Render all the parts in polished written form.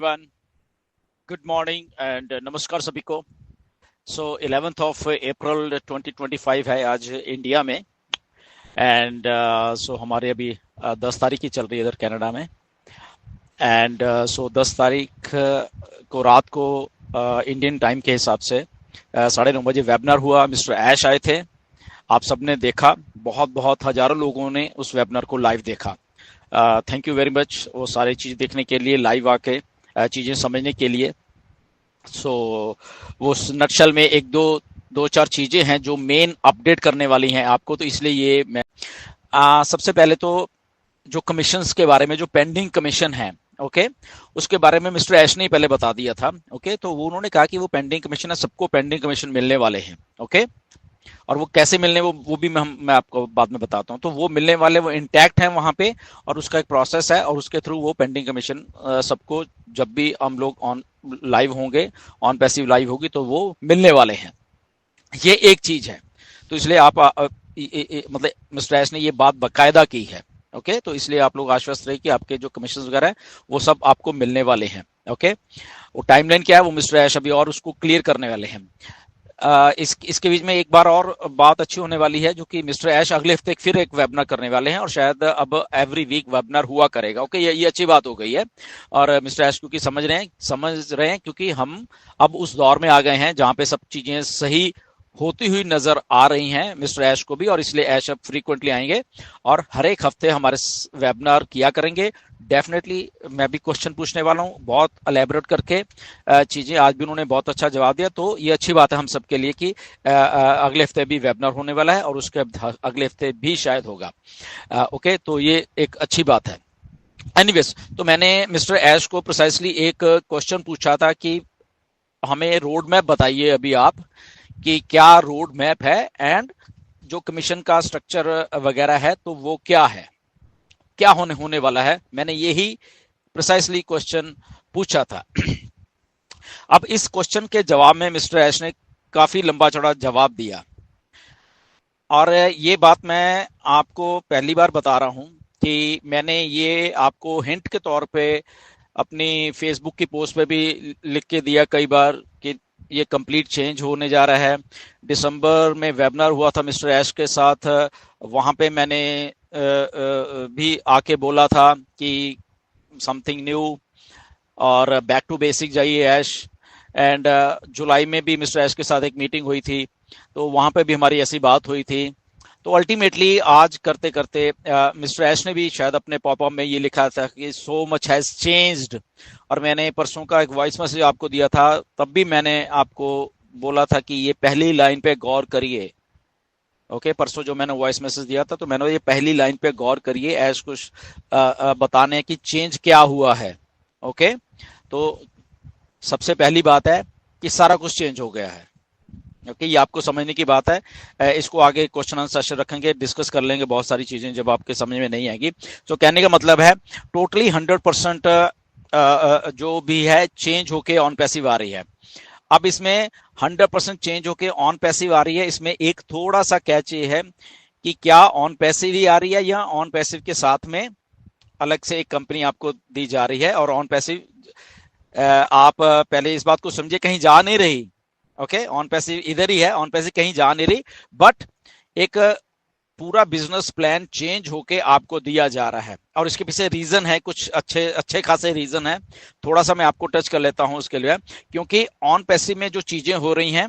everyone. Good morning and नमस्कार सभी को. So 11th of April 2025 है आज इंडिया में एंड सो हमारे अभी 10 तारीख की चल रही है इधर कनाडा में एंड सो 10 तारीख को रात को इंडियन टाइम के हिसाब से 9:30 बजे वेबिनार हुआ. मिस्टर ऐश आए थे, आप सबने देखा, बहुत हजारों लोगों ने उस वेबिनार को लाइव देखा. थैंक यू वेरी मच वो सारी चीज देखने के लिए, लाइव आके चीजें समझने के लिए. सो वो नक्शल में एक दो चार चीजें हैं जो मेन अपडेट करने वाली हैं आपको, तो इसलिए ये मैं सबसे पहले तो जो कमीशंस के बारे में, जो पेंडिंग कमीशन है, ओके, उसके बारे में मिस्टर ऐश ने पहले बता दिया था. ओके, तो वो उन्होंने कहा कि वो पेंडिंग कमीशन है, सबको पेंडिंग कमीशन मिलने वाले हैं. ओके, और वो कैसे मिलने वो भी मैं आपको बाद में बताता हूँ. तो वो मिलने वाले, वो इंटैक्ट हैं वहां पे, और उसका एक प्रोसेस है और उसके थ्रू वो पेंडिंग कमीशन सबको जब भी हम लोग ऑन लाइव होंगे, ऑन पैसिव लाइव होगी, तो वो मिलने वाले हैं. ये एक चीज है, तो इसलिए आप मतलब मिस्टर एस ने ये बात बाकायदा की है. ओके, तो इसलिए आप लोग आश्वस्त रहे कि आपके जो कमीशन वगैरह है वो सब आपको मिलने वाले हैं. ओके, वो टाइमलाइन क्या है वो मिस्टर एश अभी और उसको क्लियर करने वाले हैं. इसके बीच में एक बार और बात अच्छी होने वाली है, जो कि मिस्टर ऐश अगले हफ्ते फिर एक वेबिनार करने वाले हैं और शायद अब एवरी वीक वेबिनार हुआ करेगा. ओके, ये अच्छी बात हो गई है. और मिस्टर ऐश क्योंकि समझ रहे हैं क्योंकि हम अब उस दौर में आ गए हैं जहां पे सब चीजें सही होती हुई नजर आ रही हैं मिस्टर ऐश को भी, और इसलिए ऐश अब फ्रीक्वेंटली आएंगे और हर एक हफ्ते हमारे वेबिनार किया करेंगे. डेफिनेटली मैं भी क्वेश्चन पूछने वाला हूं, बहुत एलेबोरेट करके चीजें. आज भी उन्होंने बहुत अच्छा जवाब दिया, तो ये अच्छी बात है हम सबके लिए कि अगले हफ्ते भी वेबिनार होने वाला है और उसके अगले हफ्ते भी शायद होगा. ओके, तो ये एक अच्छी बात है. एनीवेज, तो मैंने मिस्टर ऐश को प्रिसाइसली एक क्वेश्चन पूछा था कि हमें रोड मैप बताइए अभी आप कि क्या रोड मैप है एंड जो कमीशन का स्ट्रक्चर वगैरह है तो वो क्या है, क्या होने वाला है. मैंने यही प्रिसाइसली क्वेश्चन पूछा था. अब इस क्वेश्चन के जवाब में मिस्टर ऐश ने काफी लंबा चौड़ा जवाब दिया, और ये बात मैं आपको पहली बार बता रहा हूं कि मैंने ये आपको हिंट के तौर पे अपनी फेसबुक की पोस्ट पे भी लिख के दिया कई बार कि ये कंप्लीट चेंज होने जा रहा है. दिसंबर में वेबिनार हुआ था मिस्टर ऐश के साथ, वहां पे मैंने भी आके बोला था कि समथिंग न्यू और बैक टू बेसिक जाइए ऐश. एंड जुलाई में भी मिस्टर ऐश के साथ एक मीटिंग हुई थी, तो वहां पे भी हमारी ऐसी बात हुई थी. तो अल्टीमेटली आज करते करते मिस्टर ऐश ने भी शायद अपने पॉपअप में ये लिखा था कि सो मच हैज चेंज्ड, और मैंने परसों का एक वॉइस मैसेज आपको दिया था, तब भी मैंने आपको बोला था कि ये पहली लाइन पे गौर करिए. ओके, परसों जो मैंने वॉइस मैसेज दिया था तो मैंने ये पहली लाइन पे गौर करिए, ऐश कुछ बताने की चेंज क्या हुआ है. ओके, तो सबसे पहली बात है कि सारा कुछ चेंज हो गया है. ओके, ये आपको समझने की बात है. इसको आगे क्वेश्चन आंसर सेशन रखेंगे, डिस्कस कर लेंगे बहुत सारी चीजें जब आपके समझ में नहीं आएगी. तो कहने का मतलब है टोटली 100% जो भी है चेंज होके ऑन पैसिव आ रही है. अब इसमें 100% चेंज होके ऑन पैसिव आ रही है. इसमें एक थोड़ा सा कैच ये है कि क्या ऑन पैसिव ही आ रही है या ऑन पैसिव के साथ में अलग से एक कंपनी आपको दी जा रही है. और ऑन पैसिव आप पहले इस बात को समझिए, कहीं जा नहीं रही. ओके, ऑन पैसिव इधर ही है, ऑन पैसिव कहीं जा नहीं रही, बट एक पूरा बिजनेस प्लान चेंज होके आपको दिया जा रहा है. और इसके पीछे रीजन है, कुछ अच्छे खासे रीजन है. थोड़ा सा मैं आपको टच कर लेता हूं उसके लिए, क्योंकि ऑन पैसिव में जो चीजें हो रही हैं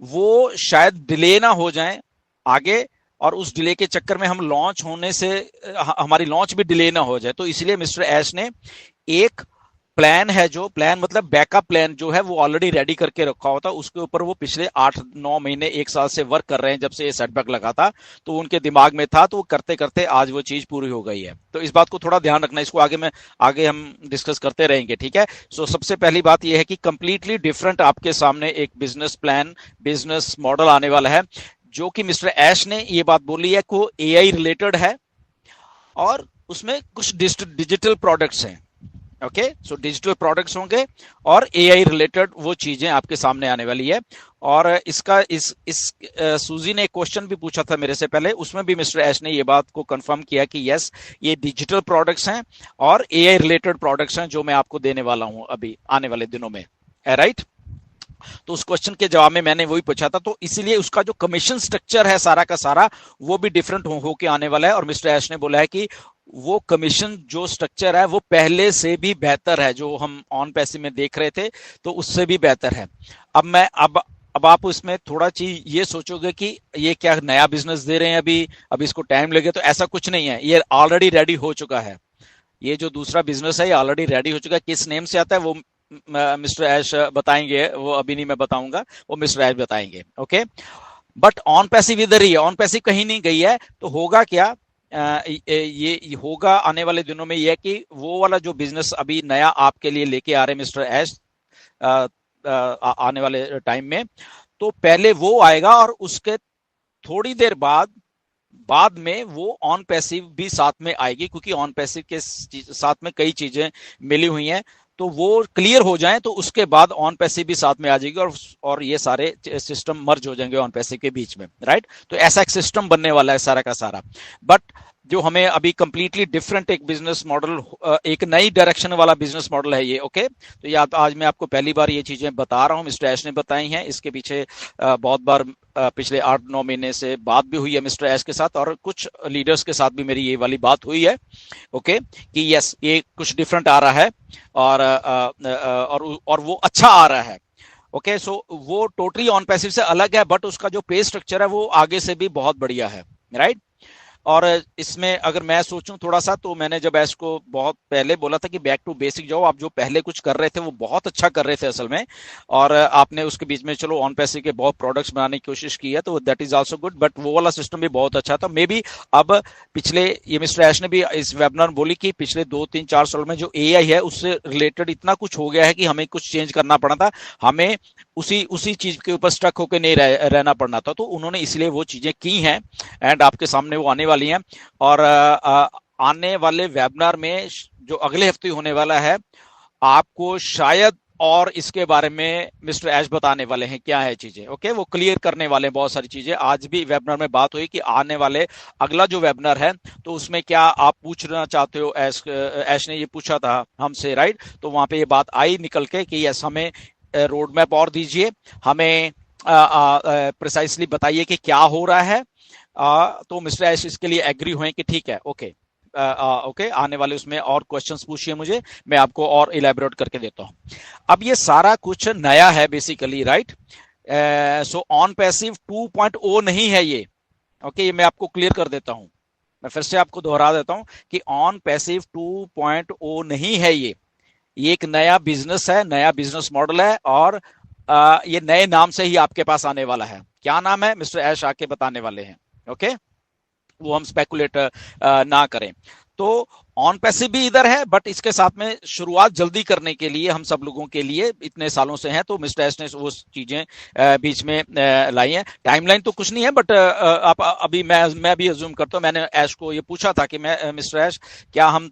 वो शायद डिले ना हो जाएं आगे, और उस डिले के चक्कर में हम लॉन्च होने से हमारी लॉन्च भी डिले ना हो जाए. तो इसलिए मिस्टर ऐश ने एक प्लान है, जो प्लान मतलब बैकअप प्लान जो है वो ऑलरेडी रेडी करके रखा होता, उसके ऊपर वो पिछले 8-9 महीने 1 साल से वर्क कर रहे हैं. जब से ये सेटबैक लगा था तो उनके दिमाग में था, तो वो करते करते आज वो चीज पूरी हो गई है. तो इस बात को थोड़ा ध्यान रखना, इसको आगे हम डिस्कस करते रहेंगे. ठीक है, सो सबसे पहली बात यह है कि कंप्लीटली डिफरेंट आपके सामने एक बिजनेस प्लान, बिजनेस मॉडल आने वाला है, जो कि मिस्टर ऐश ने ये बात बोली है को AI रिलेटेड है और उसमें कुछ डिजिटल प्रोडक्ट्स हैं. ओके, सो डिजिटल प्रोडक्ट्स होंगे और एआई रिलेटेड वो चीजें आपके सामने आने वाली है। और इसका इस सूजी ने एक क्वेश्चन भी पूछा था मेरे से पहले, उसमें भी मिस्टर एश ने ये बात को कंफर्म किया कि यस, ये डिजिटल प्रोडक्ट्स हैं और एआई रिलेटेड प्रोडक्ट्स हैं जो मैं आपको देने वाला हूं अभी आने वाले दिनों में, राइट। तो उस क्वेश्चन के जवाब में मैंने वही पूछा था, तो इसीलिए उसका जो कमीशन स्ट्रक्चर है सारा का सारा वो भी डिफरेंट हो के आने वाला है। और मिस्टर एश ने बोला है कि वो कमीशन जो स्ट्रक्चर है वो पहले से भी बेहतर है, जो हम ऑन पैसिव में देख रहे थे तो उससे भी बेहतर है। अब आप उसमें थोड़ा चीज ये सोचोगे कि ये क्या नया बिजनेस दे रहे हैं अभी इसको टाइम लगे, तो ऐसा कुछ नहीं है, ये ऑलरेडी रेडी हो चुका है। ये जो दूसरा बिजनेस है ये ऑलरेडी रेडी हो चुका है। किस नेम से आता है वो मिस्टर ऐश बताएंगे, वो अभी नहीं मैं बताऊंगा, वो मिस्टर ऐश बताएंगे। ओके, बट ऑन पैसिव इधर ही है, ऑन पैसिव कहीं नहीं गई है। तो होगा क्या, ये होगा आने वाले दिनों में, ये कि वो वाला जो बिजनेस अभी नया आपके लिए लेके आ रहे मिस्टर ऐश आने वाले टाइम में, तो पहले वो आएगा और उसके थोड़ी देर बाद में वो ऑन पैसिव भी साथ में आएगी, क्योंकि ऑन पैसिव के साथ में कई चीजें मिली हुई हैं। तो वो क्लियर हो जाए तो उसके बाद ऑन पैसिव भी साथ में आ जाएगी और ये सारे सिस्टम मर्ज हो जाएंगे ऑन पैसिव के बीच में, राइट। तो ऐसा एक सिस्टम बनने वाला है सारा का सारा। बट जो हमें अभी कंप्लीटली डिफरेंट एक बिजनेस मॉडल, एक नई डायरेक्शन वाला बिजनेस मॉडल है ये। ओके, तो ये आज मैं आपको पहली बार ये चीजें बता रहा हूँ, मिस्टर ऐश ने बताई हैं। इसके पीछे बहुत बार पिछले 8-9 महीने से बात भी हुई है मिस्टर ऐश के साथ, और कुछ लीडर्स के साथ भी मेरी ये वाली बात हुई है। ओके, कि यस, ये कुछ डिफरेंट आ रहा है और वो अच्छा आ रहा है। ओके, सो वो टोटली ऑन पैसिव से अलग है, बट उसका जो पे स्ट्रक्चर है वो आगे से भी बहुत बढ़िया है, राइट। और इसमें अगर मैं सोचूं थोड़ा सा, तो मैंने जब ऐश को बहुत पहले बोला था कि बैक टू बेसिक जाओ, आप जो पहले कुछ कर रहे थे वो बहुत अच्छा कर रहे थे असल में, और आपने उसके बीच में चलो ऑन पैसिव के बहुत प्रोडक्ट्स बनाने की कोशिश की है, तो that is also good, but वो वाला सिस्टम भी बहुत अच्छा था। मे बी अब पिछले, ये मिस्टर ऐश ने भी इस वेबिनार में बोली कि पिछले 2-3-4 साल में जो एआई है उससे रिलेटेड इतना कुछ हो गया है कि हमें कुछ चेंज करना पड़ा था, हमें उसी चीज के ऊपर स्टक होकर नहीं रहना पड़ना था। तो उन्होंने इसलिए वो चीजें की हैं एंड आपके सामने वो आने वाली हैं। और आने वाले वेबिनार में जो अगले हफ्ते होने वाला है, आपको शायद और इसके बारे में मिस्टर ऐश बताने वाले हैं क्या है चीजें। ओके, वो क्लियर करने वाले हैं बहुत सारी चीजें। आज भी वेबिनार में बात हुई कि आने वाले अगला जो वेबिनार है तो उसमें क्या आप पूछना चाहते हो, ऐश ने ये पूछा था हमसे, राइट। तो वहां पे ये बात आई निकल के कि यस, हमें रोड मैप और दीजिए, हमें प्रिसाइसली बताइए कि क्या हो रहा है। तो मिस्टर ऐश इसके लिए एग्री हुए कि ठीक है, ओके ओके, आने वाले उसमें और क्वेश्चंस पूछिए मुझे, मैं आपको और इलेबोरेट करके देता हूं। अब ये सारा कुछ नया है basically, right. So on passive 2.0 नहीं है ये। ओके, ये मैं आपको क्लियर कर देता हूं, मैं फिर से आपको दोहरा देता हूं कि ऑन पैसिव 2.0 नहीं है ये एक नया बिजनेस है, नया बिजनेस मॉडल है, और ये नए नाम से ही आपके पास आने वाला है। क्या नाम है मिस्टर ऐश आके बताने वाले हैं। ओके, वो हम स्पेकुलेट ना करें। तो ऑन पैसिव भी इधर है, बट इसके साथ में शुरुआत जल्दी करने के लिए हम सब लोगों के लिए इतने सालों से है, तो मिस्टर एस ने वो चीजें बीच में लाई हैं। टाइमलाइन तो कुछ नहीं है, बट आप अभी मैं भी अज्यूम करता हूं, मैंने ऐश को ये पूछा था कि मैं मिस्टर ऐश, क्या हम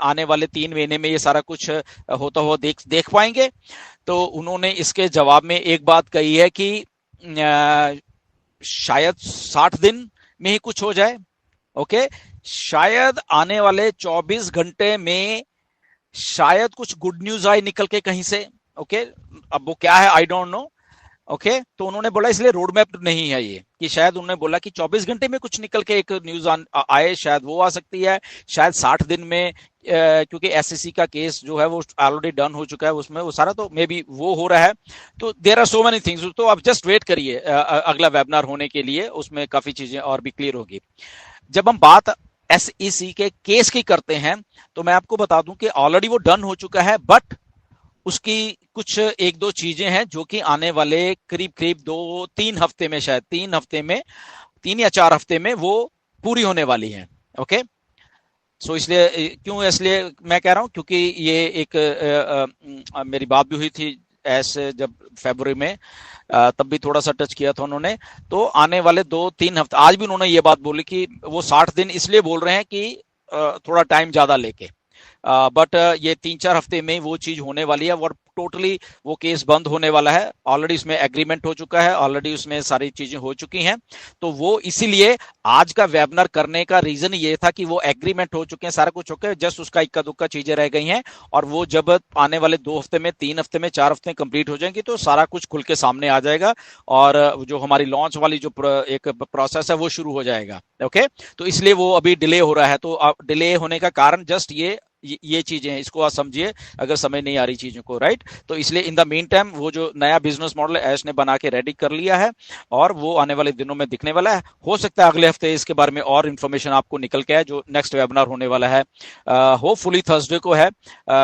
आने वाले 3 महीने में ये सारा कुछ होता हुआ देख पाएंगे। तो उन्होंने इसके जवाब में एक बात कही है कि शायद 60 दिन में ही कुछ हो जाए। ओके, शायद आने वाले 24 घंटे में शायद कुछ गुड न्यूज आए निकल के कहीं से। ओके, अब वो क्या है आई डोंट नो। ओके, तो उन्होंने बोला इसलिए रोड मैप नहीं है ये, कि शायद उन्होंने बोला कि 24 घंटे में कुछ निकल के एक न्यूज आए, शायद वो आ सकती है, शायद 60 दिन में, क्योंकि एसईसी का केस जो है वो ऑलरेडी डन हो चुका है उसमें वो सारा, तो मे बी वो हो रहा है। तो there are so many things, तो आप जस्ट वेट करिए अगला वेबिनार होने के लिए, उसमें काफी चीजें और भी क्लियर होगी। जब हम बात एसईसी के केस की करते हैं, तो मैं आपको बता दूं कि ऑलरेडी वो डन हो चुका है, बट उसकी कुछ 1-2 चीजें हैं जो कि आने वाले करीब 2-3 हफ्ते में, शायद 3 हफ्ते में, 3 या 4 हफ्ते में वो पूरी होने वाली हैं। ओके, सो इसलिए मैं कह रहा हूं, क्योंकि ये एक मेरी बात भी हुई थी ऐसे जब फरवरी में, तब भी थोड़ा सा टच किया था उन्होंने। तो आने वाले 2-3 हफ्ते, आज भी उन्होंने ये बात बोली कि वो 60 दिन इसलिए बोल रहे हैं कि थोड़ा टाइम ज्यादा लेके, बट ये 3-4 हफ्ते में वो चीज होने वाली है और टोटली वो केस बंद होने वाला है। ऑलरेडी उसमें एग्रीमेंट हो चुका है, ऑलरेडी उसमें सारी चीजें हो चुकी हैं। तो वो इसीलिए आज का वेबिनार करने का रीजन ये था कि वो एग्रीमेंट हो चुके हैं, सारा कुछ हो गया, जस्ट उसका इक्का दुक्का चीजें रह गई हैं। और वो जब आने वाले 2 हफ्ते में, 3 हफ्ते में, 4 हफ्ते कंप्लीट हो जाएंगी तो सारा कुछ खुल के सामने आ जाएगा और जो हमारी लॉन्च वाली जो एक प्रोसेस है वो शुरू हो जाएगा। ओके, तो इसलिए वो अभी डिले हो रहा है। तो डिले होने का कारण जस्ट ये चीजें हैं, इसको आप समझिए अगर समझ नहीं आ रही चीजों को, राइट। तो इसलिए इन द मीन टाइम वो जो नया बिजनेस मॉडल ऐश ने बना के रेडी कर लिया है और वो आने वाले दिनों में दिखने वाला है। हो सकता है अगले हफ्ते इसके बारे में और इन्फॉर्मेशन आपको निकल के आए, जो नेक्स्ट वेबिनार होने वाला है होपफुली थर्सडे को है,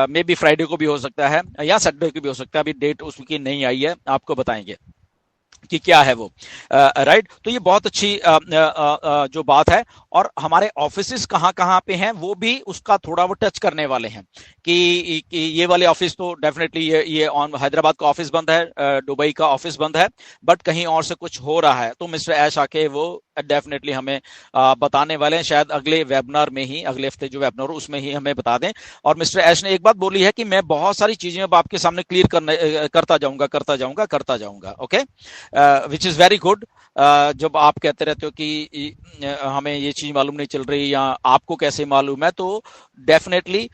मे बी फ्राइडे को भी हो सकता है या सैटरडे को भी हो सकता है। अभी डेट उसकी नहीं आई है, आपको बताएंगे कि क्या है वो, राइट। तो ये बहुत अच्छी जो बात है। और हमारे ऑफिसेस कहाँ कहाँ पे हैं वो भी उसका थोड़ा वो टच करने वाले हैं कि ये वाले ऑफिस तो डेफिनेटली ये ऑन हैदराबाद का ऑफिस बंद है, दुबई का ऑफिस बंद है, बट कहीं और से कुछ हो रहा है तो मिस्टर ऐश आके वो डेफिनेटली हमें बताने वाले हैं, शायद अगले वेबिनार में ही, अगले हफ्ते जो वेबिनार हो उसमें ही हमें बता दें। और मिस्टर ऐश ने एक बात बोली है कि मैं बहुत सारी चीजें अब आपके सामने क्लियर करता जाऊंगा। Okay, which is very good. जब आप कहते रहते हो कि हमें ये चीज मालूम नहीं चल रही या आपको कैसे मालूम है, तो डेफिनेटली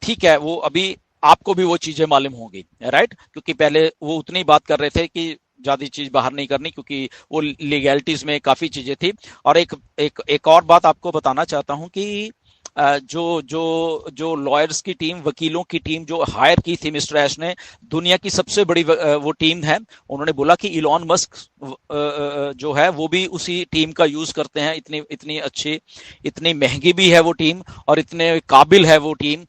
ठीक है, वो अभी आपको भी वो चीजें मालूम होंगी, राइट। क्योंकि पहले वो उतनी बात कर रहे थे कि ज्यादा चीज बाहर नहीं करनी, क्योंकि वो लीगैलिटीज में काफी चीजें थी। और एक और बात आपको बताना चाहता हूं कि जो जो जो लॉयर्स की टीम, वकीलों की टीम जो हायर की थी मिस्टर ऐश ने, दुनिया की सबसे बड़ी वो टीम है। उन्होंने बोला कि इलॉन मस्क जो है वो भी उसी टीम का यूज करते हैं। इतनी इतनी अच्छी, इतनी महंगी भी है वो टीम और इतने काबिल है वो टीम।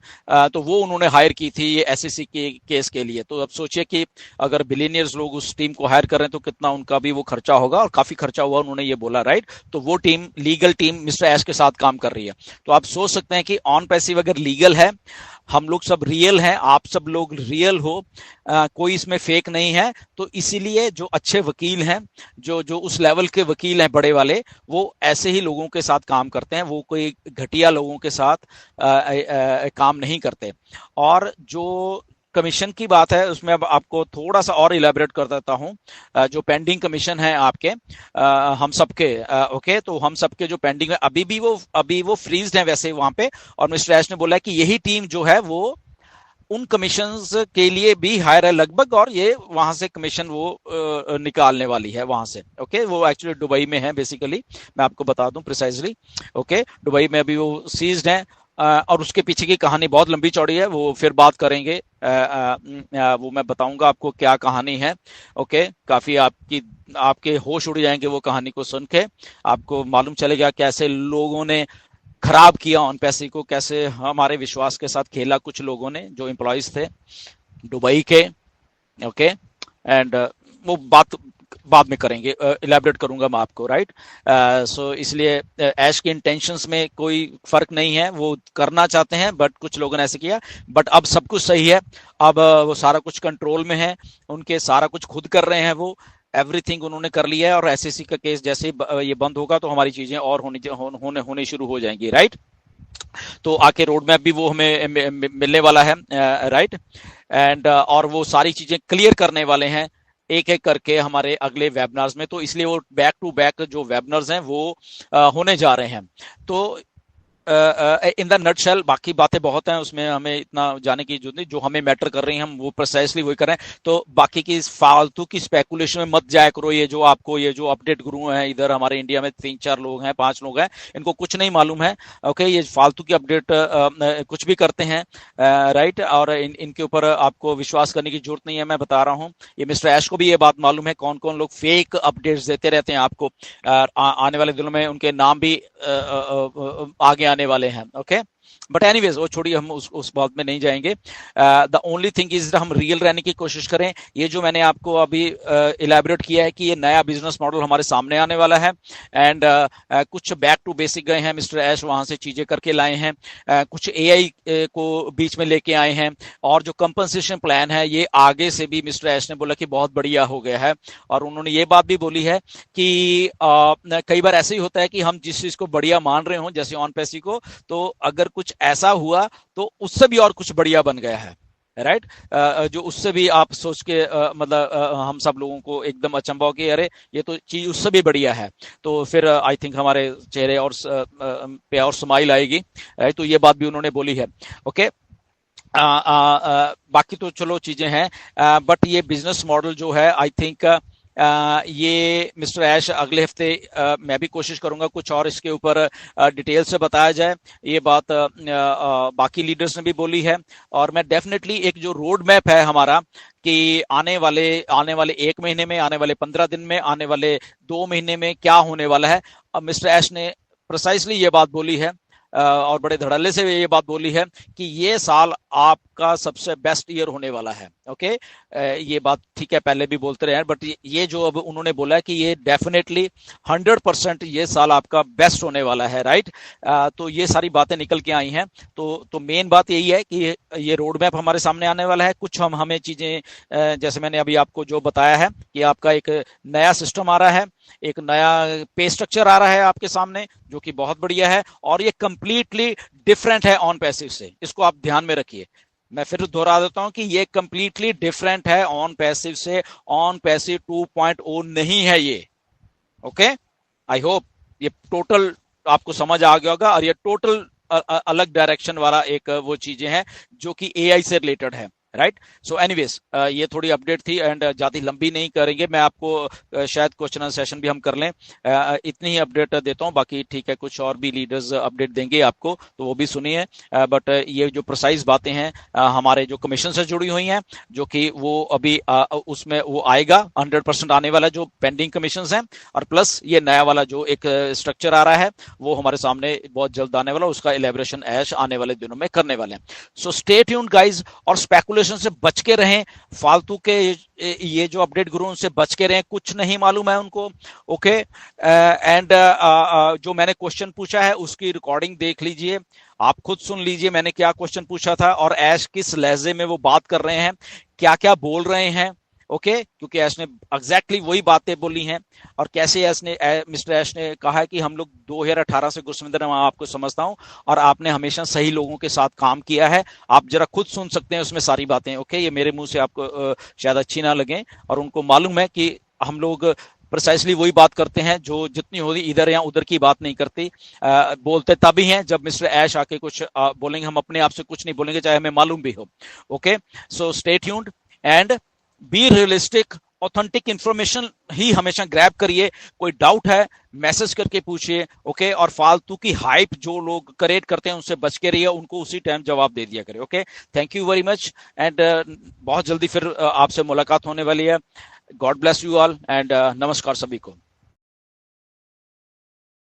तो वो उन्होंने हायर की थी ये एसईसी के केस के लिए। तो अब सोचिए कि अगर बिलियनियर्स लोग उस टीम को हायर कर रहे हैं तो कितना उनका भी वो खर्चा होगा, और काफी खर्चा हुआ, उन्होंने ये बोला, राइट। तो वो टीम, लीगल टीम मिस्टर ऐश के साथ काम कर रही है। तो आप सोच सकते हैं कि ऑन पैसिव अगर लीगल है, हम लोग सब रियल हैं, आप सब लोग रियल हो, कोई इसमें फेक नहीं है। तो इसीलिए जो अच्छे वकील हैं, जो जो उस लेवल के वकील हैं बड़े वाले, वो ऐसे ही लोगों के साथ काम करते हैं, वो कोई घटिया लोगों के साथ काम नहीं करते। और जो कमीशन की बात है उसमें अब आपको थोड़ा सा और इलेबरेट कर देता हूं। जो पेंडिंग कमीशन है आपके, हम सबके, ओके, तो हम सबके जो पेंडिंग है अभी वो फ्रीज्ड है वैसे वहां पे। और मिस्टर ऐश ने बोला कि यही टीम जो है वो उन कमीशंस के लिए भी हायर है लगभग, और ये वहां से कमीशन वो निकालने वाली है वहां से। ओके, वो एक्चुअली दुबई में है बेसिकली, मैं आपको बता दूं प्रिसाइजली। ओके, दुबई में अभी वो सीज्ड है। और उसके पीछे की कहानी बहुत लंबी चौड़ी है, वो फिर बात करेंगे। वो मैं बताऊंगा आपको क्या कहानी है। ओके, काफी आपके होश उड़ जाएंगे वो कहानी को सुन के। आपको मालूम चलेगा कैसे लोगों ने खराब किया ऑन पैसे को, कैसे हमारे विश्वास के साथ खेला कुछ लोगों ने जो एम्प्लॉयज थे दुबई के। ओके, एंड वो बात बाद में करेंगे, इलेबरेट करूंगा मैं आपको, राइट। सो इसलिए ऐश के इंटेंशंस में कोई फर्क नहीं है, वो करना चाहते हैं बट कुछ लोगों ने ऐसे किया। बट अब सब कुछ सही है, अब वो सारा कुछ कंट्रोल में है उनके, सारा कुछ खुद कर रहे हैं वो, एवरीथिंग उन्होंने कर लिया है। और एसएससी का केस जैसे ये बंद होगा तो हमारी चीजें और होने शुरू हो जाएंगी, राइट। तो आके रोड मैप भी वो हमें मिलने वाला है, राइट। एंड और वो सारी चीजें क्लियर करने वाले हैं एक एक करके हमारे अगले वेबिनार्स में। तो इसलिए वो बैक टू बैक जो वेबिनार्स हैं वो होने जा रहे हैं। तो इन द नटशेल बाकी बातें बहुत हैं, उसमें हमें इतना जाने की जरूरत नहीं। जो हमें मैटर कर रही हैं हम वो प्रिसाइसली वही कर रहे हैं। तो बाकी की फालतू की स्पेकुलेशन में मत जाया करो। ये जो आपको ये जो अपडेट गुरु हैं इधर हमारे इंडिया में 3-4 लोग हैं, 5 लोग हैं, इनको कुछ नहीं मालूम है। ओके, ये फालतू की अपडेट कुछ भी करते हैं, राइट। और इनके ऊपर आपको विश्वास करने की जरूरत नहीं है, मैं बता रहा हूँ। ये मिस्टर ऐश को भी ये बात मालूम है कौन कौन लोग फेक अपडेट्स देते रहते हैं आपको। आने वाले दिनों में उनके नाम भी आगे आने वाले हैं। ओके, बट एनीवेज वो छोड़िए, हम उस बात में नहीं जाएंगे। द ओनली थिंग इज हम रियल रहने की कोशिश करें। ये जो मैंने आपको अभी इलेबोरेट किया है कि ये नया बिजनेस मॉडल हमारे सामने आने वाला है। एंड कुछ बैक टू बेसिक गए हैं मिस्टर ऐश, वहां से चीजें करके लाए हैं। कुछ एआई को बीच में लेके आए हैं। और जो कंपनसेशन प्लान है ये आगे से भी मिस्टर ऐश ने बोला कि बहुत बढ़िया हो गया है। और उन्होंने ये बात भी बोली है कि कई बार ऐसे ही होता है कि हम जिस चीज को बढ़िया मान रहे हो, जैसे ऑन पैसी को, तो अगर कुछ ऐसा हुआ तो उससे भी और कुछ बढ़िया बन गया है, राइट। जो उससे भी आप सोच के मतलब हम सब लोगों को एकदम अचंभा हो कि अरे ये तो चीज उससे भी बढ़िया है। तो फिर आई थिंक हमारे चेहरे और पे और स्माइल आएगी, राइट। तो ये बात भी उन्होंने बोली है। ओके। बाकी तो चलो चीजें हैं, बट ये बिजनेस मॉडल जो है आई थिंक ये मिस्टर ऐश अगले हफ्ते मैं भी कोशिश करूंगा कुछ और इसके ऊपर डिटेल से बताया जाए। ये बात बाकी लीडर्स ने भी बोली है, और मैं डेफिनेटली एक जो रोड मैप है हमारा कि आने वाले 1 महीने में, आने वाले 15 दिन में, आने वाले 2 महीने में क्या होने वाला है, अब मिस्टर ऐश ने प्रिसाइसली ये बात बोली है और बड़े धड़ल्ले से ये बात बोली है कि ये साल आपका सबसे बेस्ट ईयर होने वाला है। ओके। ये बात ठीक है, पहले भी बोलते रहे हैं, बट ये जो अब उन्होंने बोला है कि ये डेफिनेटली 100% ये साल आपका बेस्ट होने वाला है, राइट। तो ये सारी बातें निकल के आई हैं। तो मेन बात यही है कि ये रोड मैप हमारे सामने आने वाला है। कुछ हमें चीजें जैसे मैंने अभी आपको जो बताया है कि आपका एक नया सिस्टम आ रहा है, एक नया पे स्ट्रक्चर आ रहा है आपके सामने, जो कि बहुत बढ़िया है, और ये कंप्लीटली डिफरेंट है ऑन पैसिव से। इसको आप ध्यान में रखिए। मैं फिर दोहरा देता हूं कि ये कंप्लीटली डिफरेंट है ऑन पैसिव से। ऑन पैसिव 2.0 नहीं है ये। ओके। आई होप ये टोटल आपको समझ आ गया होगा, और ये टोटल अलग डायरेक्शन वाला एक वो चीजें हैं जो कि एआई से रिलेटेड है, राइट। सो एनीवेज ये थोड़ी अपडेट थी, एंड ज्यादा लंबी नहीं करेंगे। मैं आपको शायद क्वेश्चन एंड सेशन भी हम कर लें, इतनी ही अपडेट देता हूं। बाकी ठीक है, कुछ और भी लीडर्स अपडेट देंगे आपको, तो वो भी सुनिए। बट ये जो प्रिसाइज बातें हैं हमारे जो कमीशन से जुड़ी हुई हैं, जो कि वो अभी उसमें वो आएगा 100% आने वाला जो पेंडिंग कमीशन हैं, और प्लस ये नया वाला जो एक स्ट्रक्चर आ रहा है वो हमारे सामने बहुत जल्द आने वाला, उसका एलेबरेशन ऐश आने वाले दिनों में करने वाले हैं। सो स्टे ट्यून्ड गाइज, और स्पेकुलेशन से बच के रहें। फालतू के ये जो अपडेट गुरु उनसे बच के रहें, कुछ नहीं मालूम है उनको। ओके। एंड जो मैंने क्वेश्चन पूछा है उसकी रिकॉर्डिंग देख लीजिए, आप खुद सुन लीजिए मैंने क्या क्वेश्चन पूछा था, और ऐश किस लहजे में वो बात कर रहे हैं, क्या क्या बोल रहे हैं। ओके। क्योंकि ऐश ने एग्जैक्टली वही बातें बोली हैं, और कैसे मिस्टर ऐश ने कहा है कि हम लोग 2018 से गुरसविंदर, मैं आपको समझता हूं, और आपने हमेशा सही लोगों के साथ काम किया है। आप जरा खुद सुन सकते हैं उसमें सारी बातें। ओके। ये मेरे मुंह से आपको शायद अच्छी ना लगे, और उनको मालूम है कि हम लोग प्रिसाइसली वही बात करते हैं जो जितनी होगी, इधर या उधर की बात नहीं करती। बोलते तभी हैं जब मिस्टर ऐश आके कुछ बोलेंगे। हम अपने आप से कुछ नहीं बोलेंगे, चाहे हमें मालूम भी हो। Okay. So stay tuned and be realistic. Authentic information ही हमेशा ग्रैब करिए। कोई डाउट है मैसेज करके पूछिए। ओके। और फालतू की हाइप जो लोग क्रिएट करते हैं उनसे बच के रहिए, उनको उसी टाइम जवाब दे दिया करिए। Okay. Thank you very much, and बहुत जल्दी फिर आपसे मुलाकात होने वाली है। God bless you all, and नमस्कार सभी को।